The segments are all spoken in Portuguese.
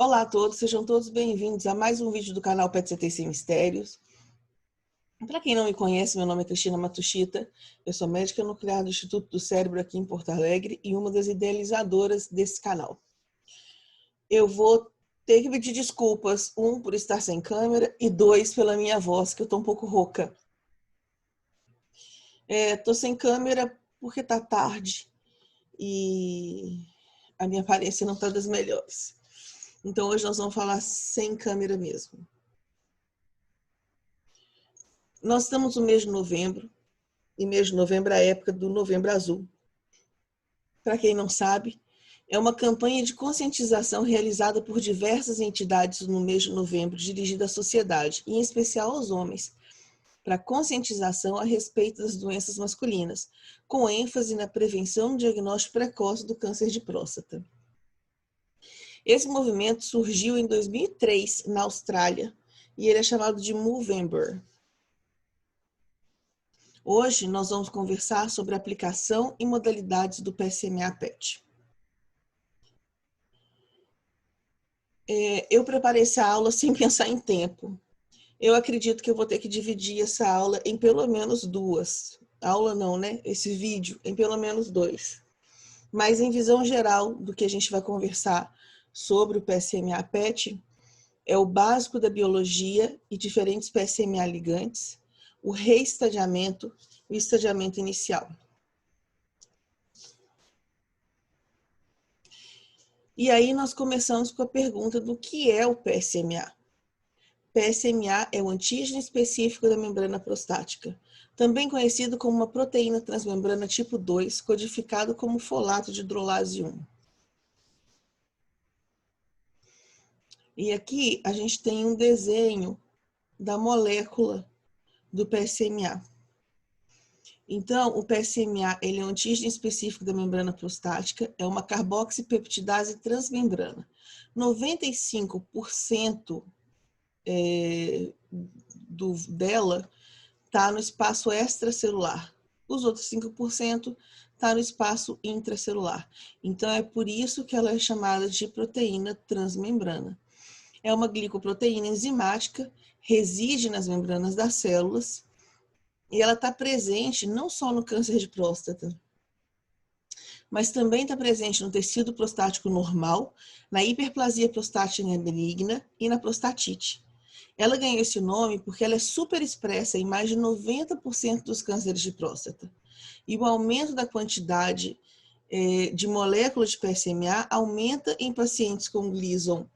Olá a todos, sejam todos bem-vindos a mais um vídeo do canal PET-CT Sem Mistérios. Para quem não me conhece, meu nome é Cristina Matuchita, eu sou médica nuclear do Instituto do Cérebro aqui em Porto Alegre e uma das idealizadoras desse canal. Eu vou ter que pedir desculpas, um, por estar sem câmera e dois, pela minha voz, que eu estou um pouco rouca. Estou sem câmera porque está tarde e a minha aparência não está das melhores. Então hoje nós vamos falar sem câmera mesmo. Nós estamos no mês de novembro, e mês de novembro é a época do Novembro Azul. Para quem não sabe, é uma campanha de conscientização realizada por diversas entidades no mês de novembro, dirigida à sociedade, e em especial aos homens, para conscientização a respeito das doenças masculinas, com ênfase na prevenção e diagnóstico precoce do câncer de próstata. Esse movimento surgiu em 2003, na Austrália, e ele é chamado de Movember. Hoje nós vamos conversar sobre a aplicação e modalidades do PSMA-PET. Eu preparei essa aula sem pensar em tempo. Eu acredito que eu vou ter que dividir essa aula em pelo menos duas. Aula não, né? Esse vídeo em pelo menos dois. Mas em visão geral do que a gente vai conversar sobre o PSMA-PET, é o básico da biologia e diferentes PSMA ligantes, o reestadiamento e o estadiamento inicial. E aí nós começamos com a pergunta do que é o PSMA. PSMA é o antígeno específico da membrana prostática, também conhecido como uma proteína transmembrana tipo 2, codificado como folato de hidrolase 1. E aqui a gente tem um desenho da molécula do PSMA. Então, o PSMA ele é um antígeno específico da membrana prostática, é uma carboxipeptidase transmembrana. 95% dela está no espaço extracelular. Os outros 5% está no espaço intracelular. Então, é por isso que ela é chamada de proteína transmembrana. É uma glicoproteína enzimática, reside nas membranas das células, e ela está presente não só no câncer de próstata, mas também está presente no tecido prostático normal, na hiperplasia prostática benigna e na prostatite. Ela ganhou esse nome porque ela é super expressa em mais de 90% dos cânceres de próstata. E o aumento da quantidade de moléculas de PSMA aumenta em pacientes com Gleason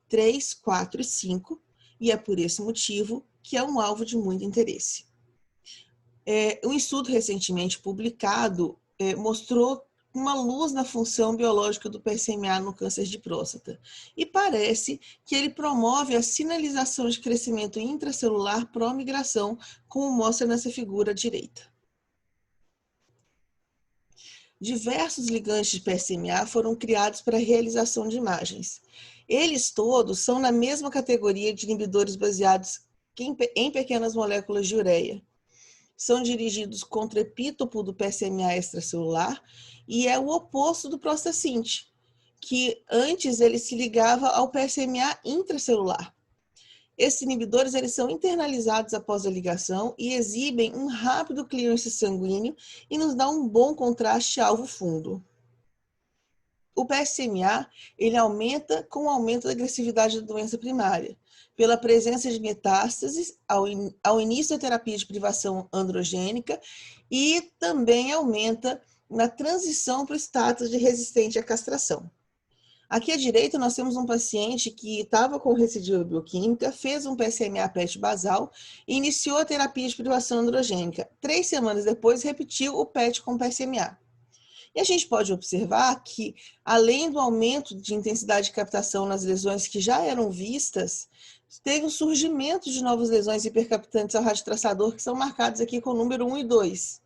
3, 4 e 5, e é por esse motivo que é um alvo de muito interesse. Um estudo recentemente publicado mostrou uma luz na função biológica do PSMA no câncer de próstata. E parece que ele promove a sinalização de crescimento intracelular pró-migração, como mostra nessa figura à direita. Diversos ligantes de PSMA foram criados para a realização de imagens. Eles todos são na mesma categoria de inibidores baseados em pequenas moléculas de ureia. São dirigidos contra o epítopo do PSMA extracelular e é o oposto do prostacinte, que antes ele se ligava ao PSMA intracelular. Esses inibidores eles são internalizados após a ligação e exibem um rápido clearance sanguíneo e nos dá um bom contraste alvo-fundo. O PSMA ele aumenta com o aumento da agressividade da doença primária, pela presença de metástases ao início da terapia de privação androgênica e também aumenta na transição para o status de resistente à castração. Aqui à direita nós temos um paciente que estava com recidiva bioquímica, fez um PSMA-PET basal e iniciou a terapia de privação androgênica. 3 semanas depois repetiu o PET com PSMA. E a gente pode observar que, além do aumento de intensidade de captação nas lesões que já eram vistas, teve o surgimento de novas lesões hipercaptantes ao radiotraçador, que são marcadas aqui com o número 1 e 2.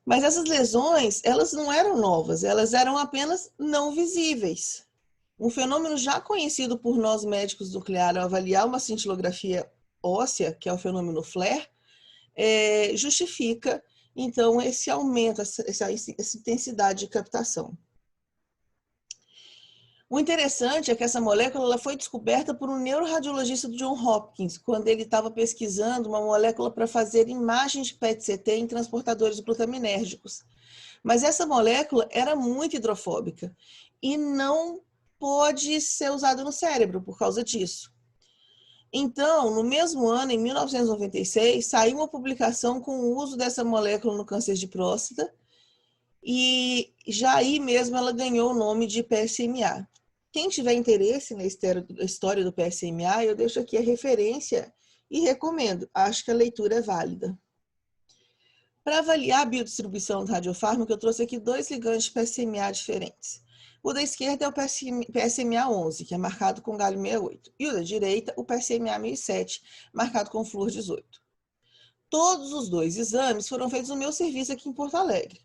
Mas essas lesões, elas não eram novas, elas eram apenas não visíveis. Um fenômeno já conhecido por nós médicos nucleares ao avaliar uma cintilografia óssea, que é o fenômeno FLAIR, justifica então esse aumento, essa intensidade de captação. O interessante é que essa molécula ela foi descoberta por um neuroradiologista do John Hopkins, quando ele estava pesquisando uma molécula para fazer imagens de PET-CT em transportadores glutaminérgicos. Mas essa molécula era muito hidrofóbica e não pode ser usada no cérebro por causa disso. Então, no mesmo ano, em 1996, saiu uma publicação com o uso dessa molécula no câncer de próstata e já aí mesmo ela ganhou o nome de PSMA. Quem tiver interesse na história do PSMA, eu deixo aqui a referência e recomendo. Acho que a leitura é válida. Para avaliar a biodistribuição do radiofármaco, eu trouxe aqui 2 ligandes de PSMA diferentes. O da esquerda é o PSMA11, que é marcado com galho 68, e o da direita, o PSMA 1007, marcado com flúor 18. Todos os 2 exames foram feitos no meu serviço aqui em Porto Alegre.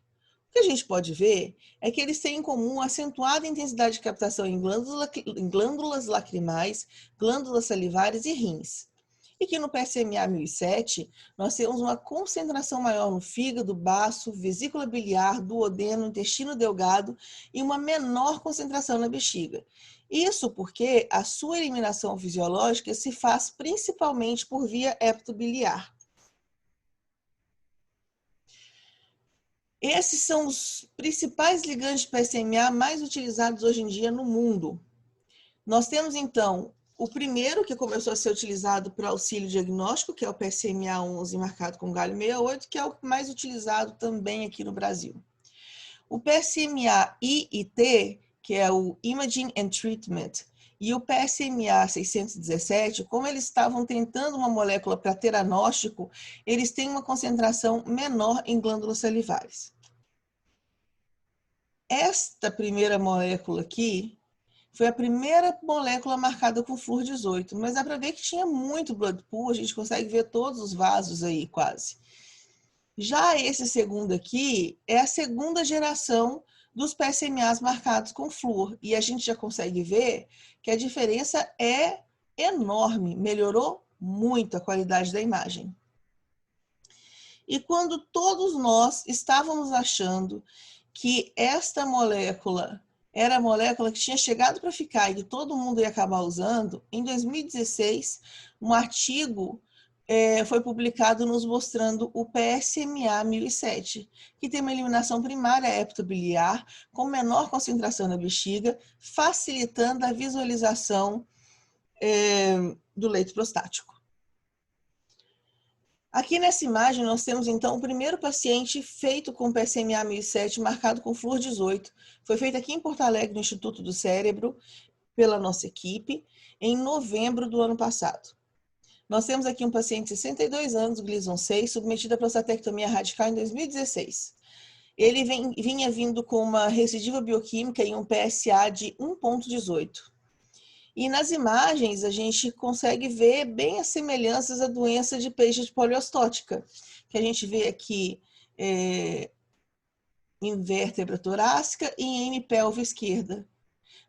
O que a gente pode ver é que eles têm em comum acentuada intensidade de captação em glândulas lacrimais, glândulas salivares e rins. E que no PSMA 1007, nós temos uma concentração maior no fígado, baço, vesícula biliar, duodeno, intestino delgado e uma menor concentração na bexiga. Isso porque a sua eliminação fisiológica se faz principalmente por via hepatobiliar. Esses são os principais ligandes de PSMA mais utilizados hoje em dia no mundo. Nós temos, então, o primeiro que começou a ser utilizado para auxílio diagnóstico, que é o PSMA11 marcado com galho 68, que é o mais utilizado também aqui no Brasil. O PSMA-I e T, que é o Imaging and Treatment, e o PSMA 617, como eles estavam tentando uma molécula para teranóstico, eles têm uma concentração menor em glândulas salivares. Esta primeira molécula aqui foi a primeira molécula marcada com flúor 18, mas dá para ver que tinha muito blood pool, a gente consegue ver todos os vasos aí quase. Já esse segundo aqui é a segunda geração dos PSMAs marcados com flúor, e a gente já consegue ver que a diferença é enorme, melhorou muito a qualidade da imagem. E quando todos nós estávamos achando que esta molécula era a molécula que tinha chegado para ficar e que todo mundo ia acabar usando, em 2016, um artigo foi publicado nos mostrando o PSMA 1007, que tem uma eliminação primária hepatobiliar com menor concentração na bexiga, facilitando a visualização do leito prostático. Aqui nessa imagem nós temos então o primeiro paciente feito com PSMA 1007 marcado com flúor 18. Foi feito aqui em Porto Alegre, no Instituto do Cérebro, pela nossa equipe, em novembro do ano passado. Nós temos aqui um paciente de 62 anos, Gleason 6, submetido à prostatectomia radical em 2016. Ele vinha vindo com uma recidiva bioquímica e um PSA de 1,18. E nas imagens a gente consegue ver bem as semelhanças à doença de Paget poliostótica, que a gente vê aqui em vértebra torácica e em hemipelve esquerda.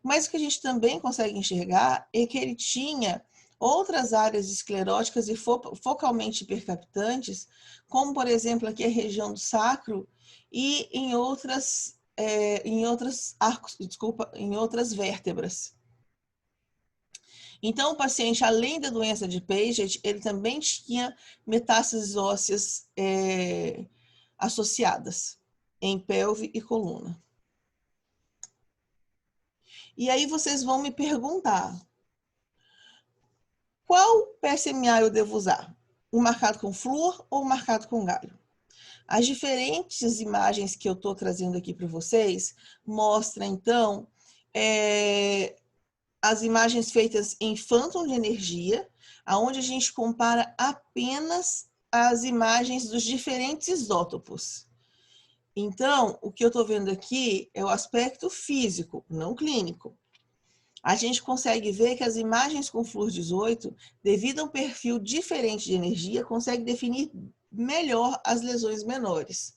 Mas o que a gente também consegue enxergar é que ele tinha outras áreas escleróticas e focalmente hipercapitantes, como por exemplo aqui a região do sacro e em outras vértebras. Então, o paciente, além da doença de Paget, ele também tinha metástases ósseas associadas em pelve e coluna. E aí vocês vão me perguntar, qual PSMA eu devo usar? O marcado com flúor ou o marcado com galho? As diferentes imagens que eu estou trazendo aqui para vocês mostram, então, as imagens feitas em Phantom de energia, onde a gente compara apenas as imagens dos diferentes isótopos. Então, o que eu estou vendo aqui é o aspecto físico, não clínico. A gente consegue ver que as imagens com flúor 18, devido a um perfil diferente de energia, consegue definir melhor as lesões menores.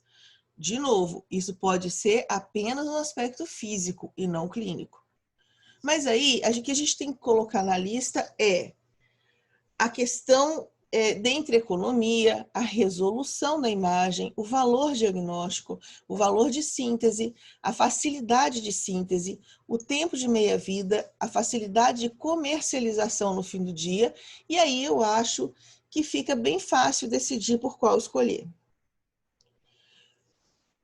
De novo, isso pode ser apenas no aspecto físico e não clínico. Mas aí, o que a gente tem que colocar na lista é a questão dentre a economia, a resolução da imagem, o valor diagnóstico, o valor de síntese, a facilidade de síntese, o tempo de meia-vida, a facilidade de comercialização no fim do dia, e aí eu acho que fica bem fácil decidir por qual escolher.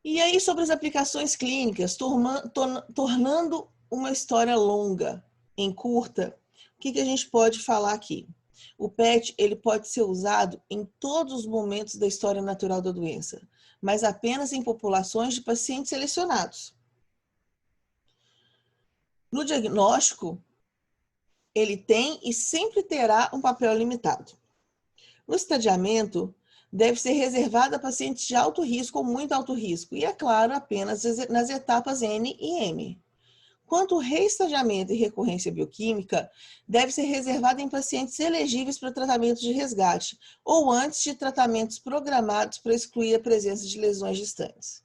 E aí, sobre as aplicações clínicas, tornando uma história longa em curta, o que a gente pode falar aqui? O PET ele pode ser usado em todos os momentos da história natural da doença, mas apenas em populações de pacientes selecionados. No diagnóstico, ele tem e sempre terá um papel limitado. No estadiamento, deve ser reservado a pacientes de alto risco ou muito alto risco, e, é claro, apenas nas etapas N e M. Quanto ao reestadiamento e recorrência bioquímica, deve ser reservado em pacientes elegíveis para tratamento de resgate ou antes de tratamentos programados para excluir a presença de lesões distantes.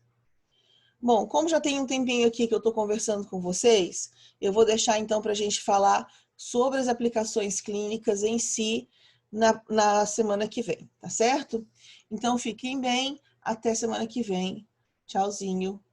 Bom, como já tem um tempinho aqui que eu estou conversando com vocês, eu vou deixar então para a gente falar sobre as aplicações clínicas em si na semana que vem, tá certo? Então fiquem bem, até semana que vem. Tchauzinho.